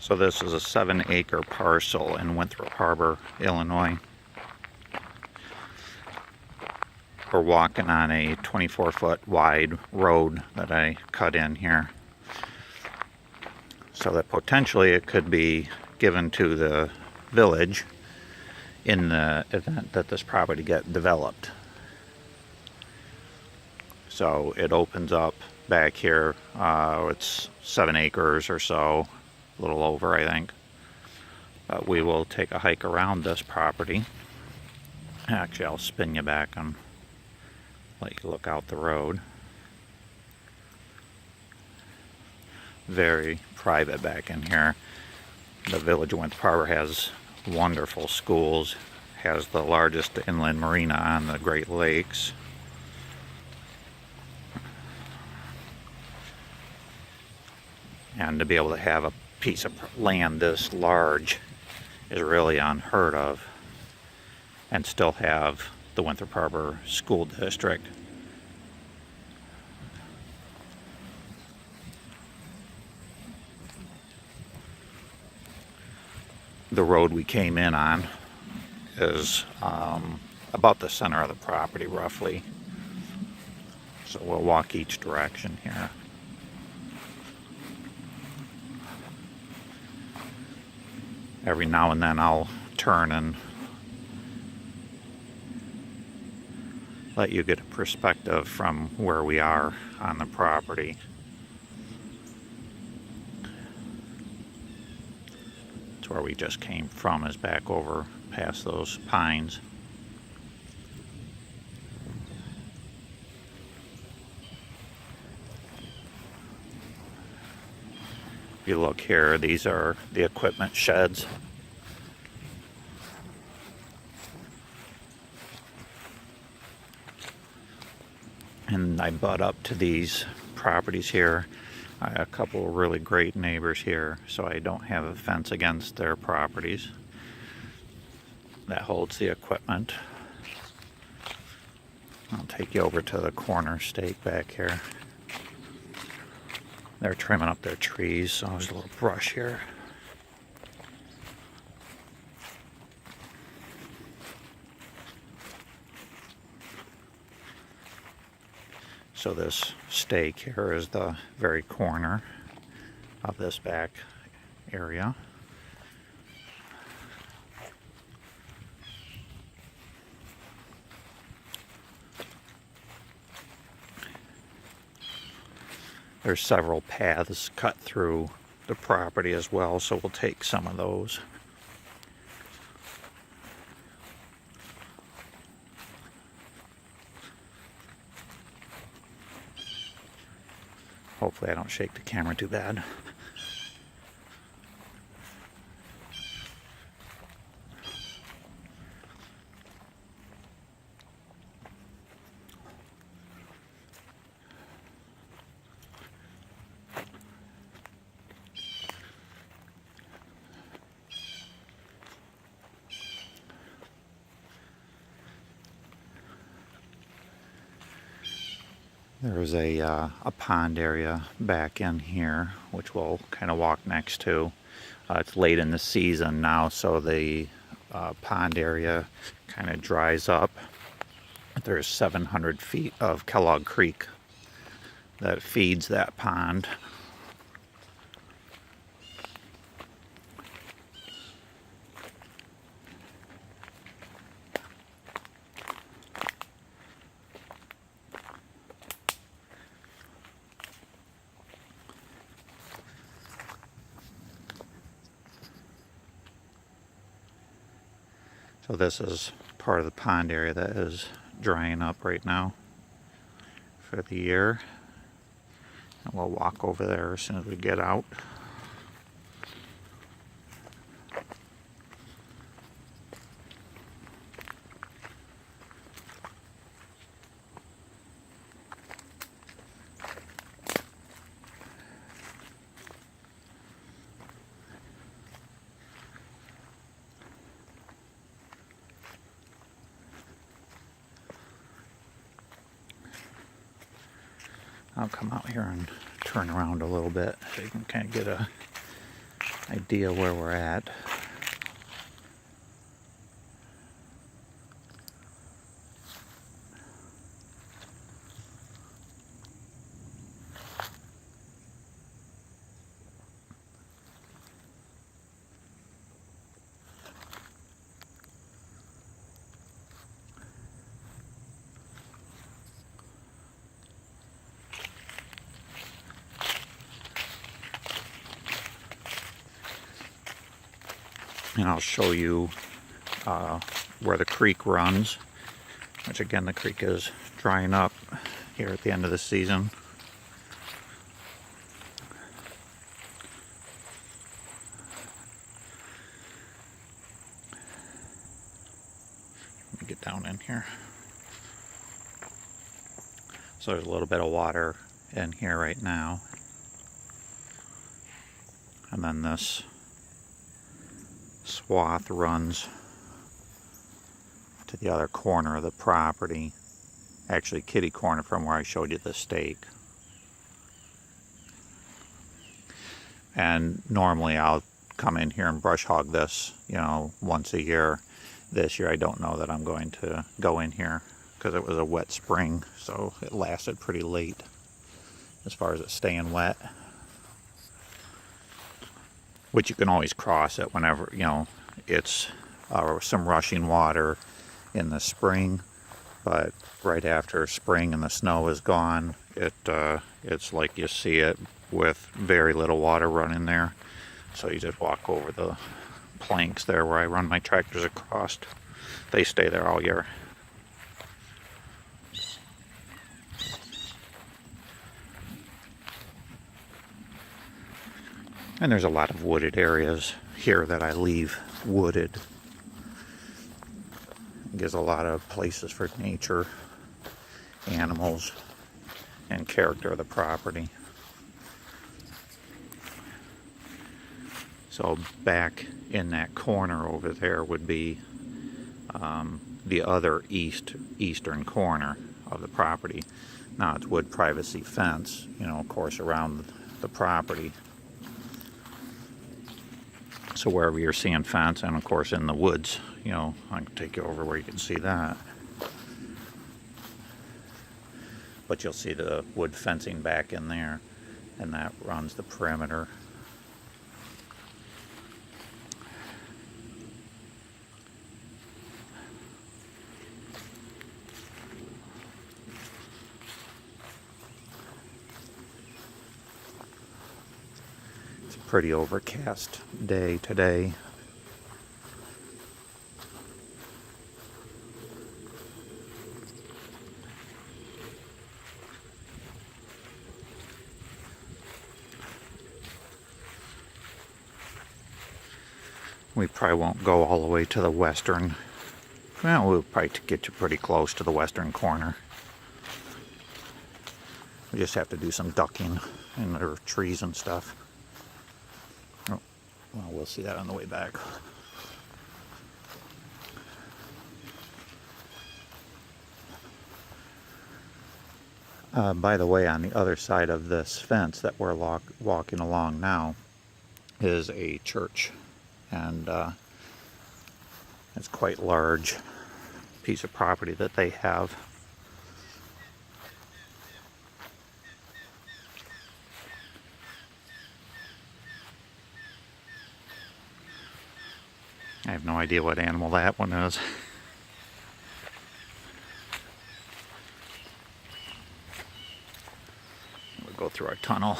So this is a 7-acre parcel in Winthrop Harbor, Illinois. We're walking on a 24-foot wide road that I cut in here, so that potentially it could be given to the village in the event that this property get developed. So it opens up back here. It's 7 acres or so, a little over, I think. But we will take a hike around this property. Actually, I'll spin you back and let you look out the road. Very private back in here. The village of Winthrop Harbor has wonderful schools, has the largest inland marina on the Great Lakes. And to be able to have a piece of land this large is really unheard of, and still have the Winthrop Harbor School District. The road we came in on is about the center of the property, roughly. So we'll walk each direction here. Every now and then I'll turn and let you get a perspective from where we are on the property. It's where we just came from, is back over past those pines. If you look here, these are the equipment sheds. And I butt up to these properties here. I have a couple of really great neighbors here, so I don't have a fence against their properties. That holds the equipment. I'll take you over to the corner stake back here. They're trimming up their trees, so there's a little brush here. So this stake here is the very corner of this back area. There's several paths cut through the property as well, so we'll take some of those. Hopefully I don't shake the camera too bad. There's a pond area back in here, which we'll kind of walk next to. It's late in the season now, so the pond area kind of dries up. There's 700 feet of Kellogg Creek that feeds that pond. So this is part of the pond area that is drying up right now for the year. And we'll walk over there as soon as we get out. I'll come out here and turn around a little bit so you can kind of get a idea where we're at. And I'll show you where the creek runs, which again, the creek is drying up here at the end of the season. Let me get down in here. So there's a little bit of water in here right now. And then this swath runs to the other corner of the property, actually kitty corner from where I showed you the stake. And normally I'll come in here and brush hog this, you know, once a year. This year I don't know that I'm going to go in here because it was a wet spring, so it lasted pretty late as far as it staying wet. Which you can always cross it whenever, you know, it's some rushing water in the spring, but right after spring and the snow is gone, it's like you see it with very little water running there. So you just walk over the planks there where I run my tractors across. They stay there all year. And there's a lot of wooded areas here that I leave wooded. It gives a lot of places for nature, animals, and character of the property. So back in that corner over there would be the other eastern corner of the property. Now it's wood privacy fence, you know, of course, around the property. So wherever you're seeing fence, and of course in the woods, you know, I can take you over where you can see that. But you'll see the wood fencing back in there, and that runs the perimeter. It's a pretty overcast day today. We probably won't go all the way to the western. Well, we'll probably get you pretty close to the western corner. We just have to do some ducking in the trees and stuff. Oh, well, we'll see that on the way back. By the way, on the other side of this fence that we're walking along now is a church. And it's quite large piece of property that they have. I have no idea what animal that one is. We'll go through our tunnel.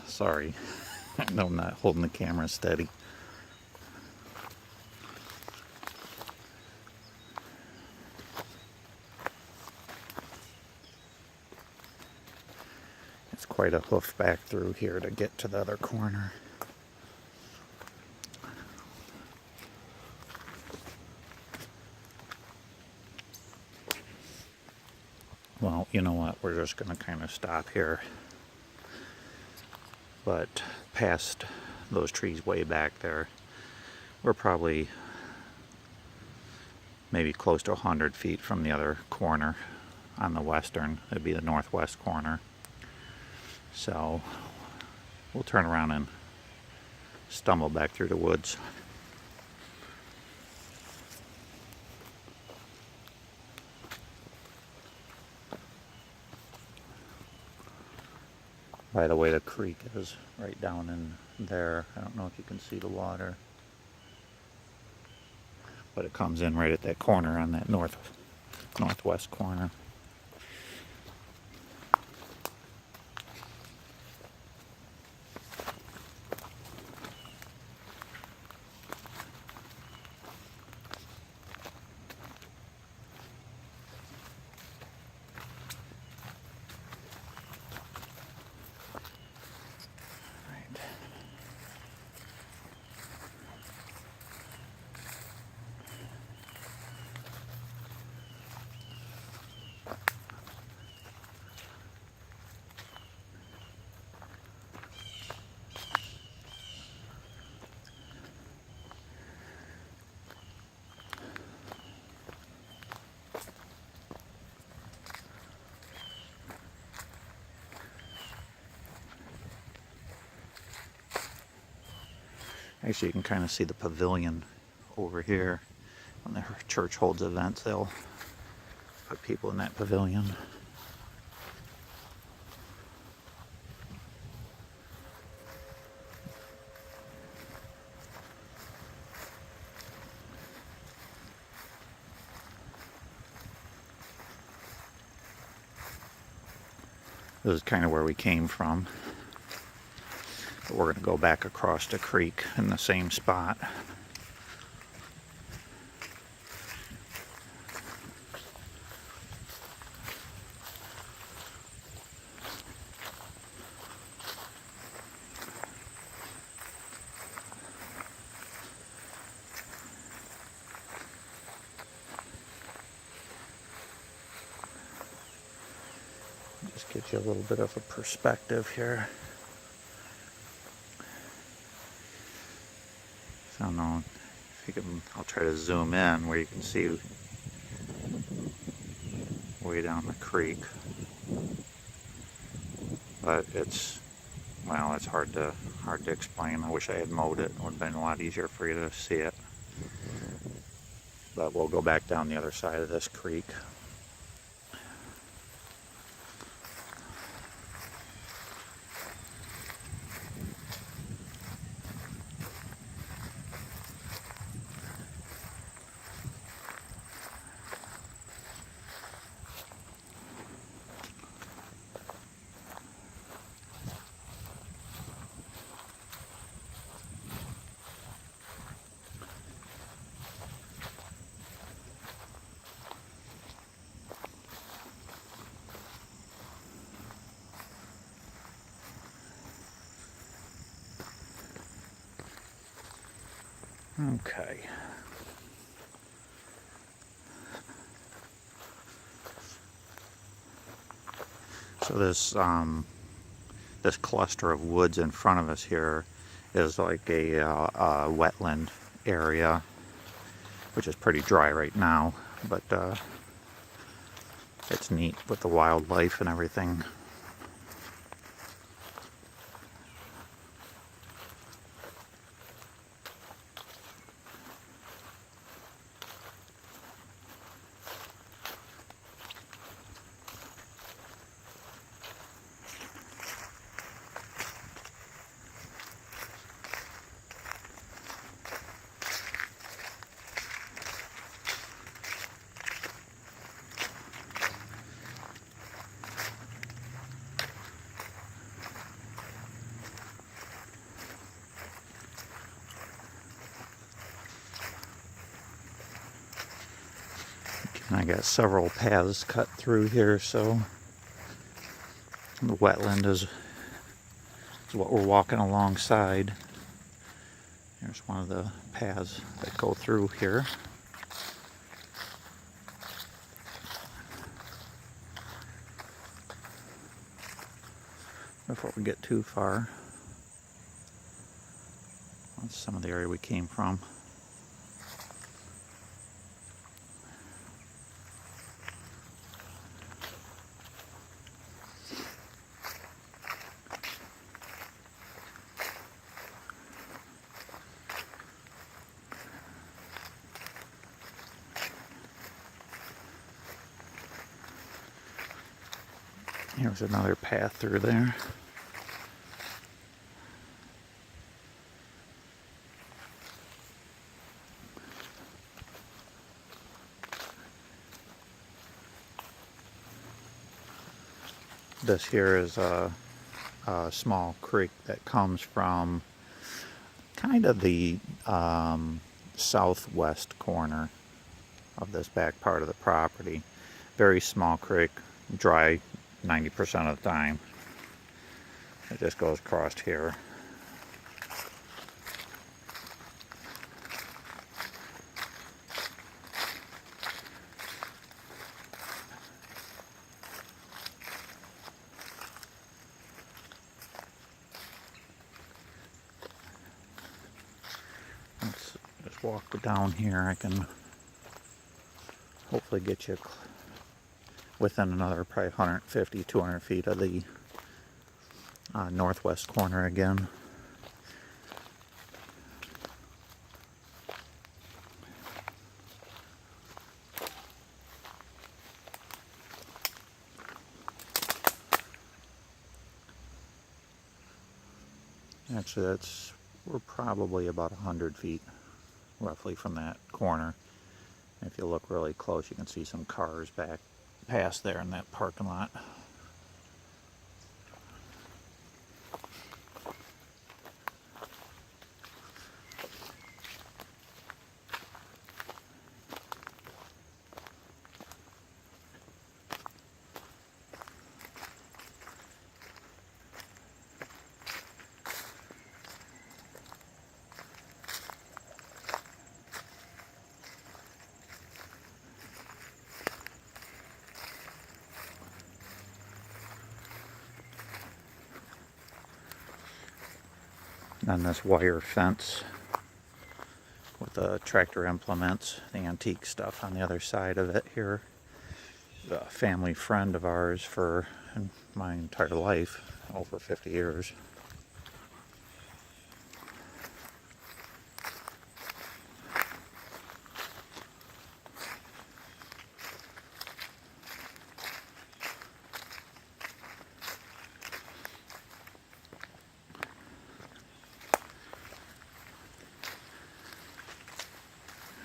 Sorry, no, I'm not holding the camera steady. It's quite a hoof back through here to get to the other corner. Well, you know what? We're just going to kind of stop here. But past those trees way back there, we're probably maybe close to 100 feet from the other corner on the western. It'd be the northwest corner. So we'll turn around and stumble back through the woods. By the way, the creek is right down in there. I don't know if you can see the water, but it comes in right at that corner on that northwest corner. Actually, you can kind of see the pavilion over here. When the church holds events, they'll put people in that pavilion. This is kind of where we came from. But we're going to go back across the creek in the same spot. Just gives you a little bit of a perspective here. I don't know if you can, I'll try to zoom in where you can see way down the creek. But it's, well, it's hard to explain. I wish I had mowed it. It would have been a lot easier for you to see it. But we'll go back down the other side of this creek. Okay. So this cluster of woods in front of us here is like a wetland area, which is pretty dry right now, but it's neat with the wildlife and everything. And I got several paths cut through here, so The wetland is what we're walking alongside. Here's one of the paths that go through here. Before we get too far, that's some of the area we came from. Here's another path through there. This here is a small creek that comes from kind of the southwest corner of this back part of the property. Very small creek, dry 90% of the time. It just goes across here. Let's just walk down here. I can hopefully get you within another probably 150, 200 feet of the northwest corner again. Actually, we're probably about 100 feet roughly from that corner. If you look really close, you can see some cars back past there in that parking lot. And this wire fence with the tractor implements, the antique stuff on the other side of it here. A family friend of ours for my entire life, over 50 years.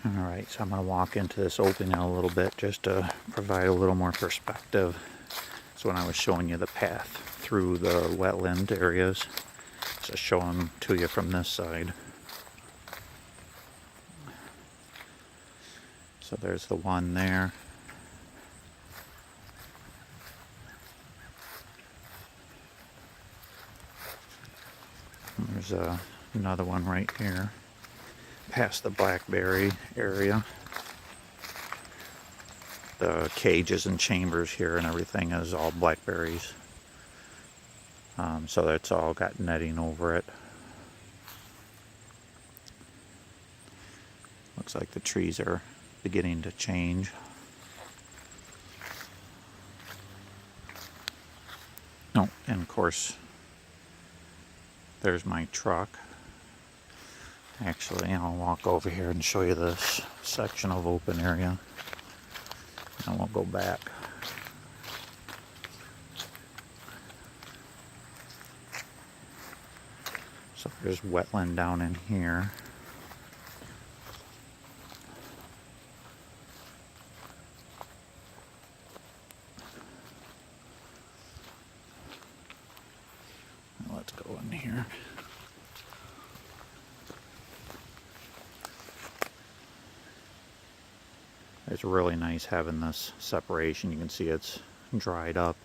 Alright, so I'm going to walk into this opening a little bit just to provide a little more perspective. So when I was showing you the path through the wetland areas, just showing to you from this side. So there's the one there. And there's another one right here. Past the blackberry area. The cages and chambers here and everything is all blackberries. So that's all got netting over it. Looks like the trees are beginning to change. Oh, and of course, there's my truck. Actually, I'll walk over here and show you this section of open area. I won't go back. So there's wetland down in here. Let's go in here. It's really nice having this separation. You can see it's dried up.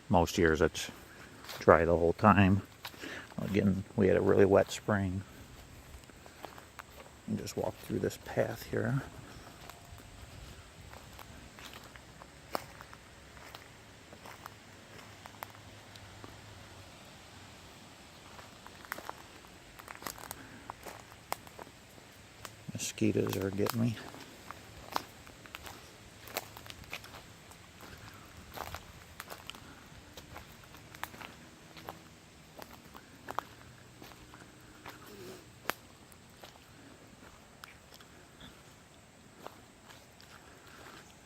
most years it's dry the whole time. Again, we had a really wet spring. And just walk through this path here. Mosquitoes are getting me.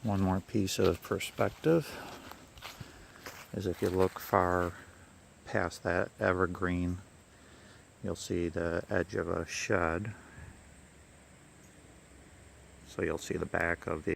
One more piece of perspective is if you look far past that evergreen, you'll see the edge of a shed. So you'll see the back of the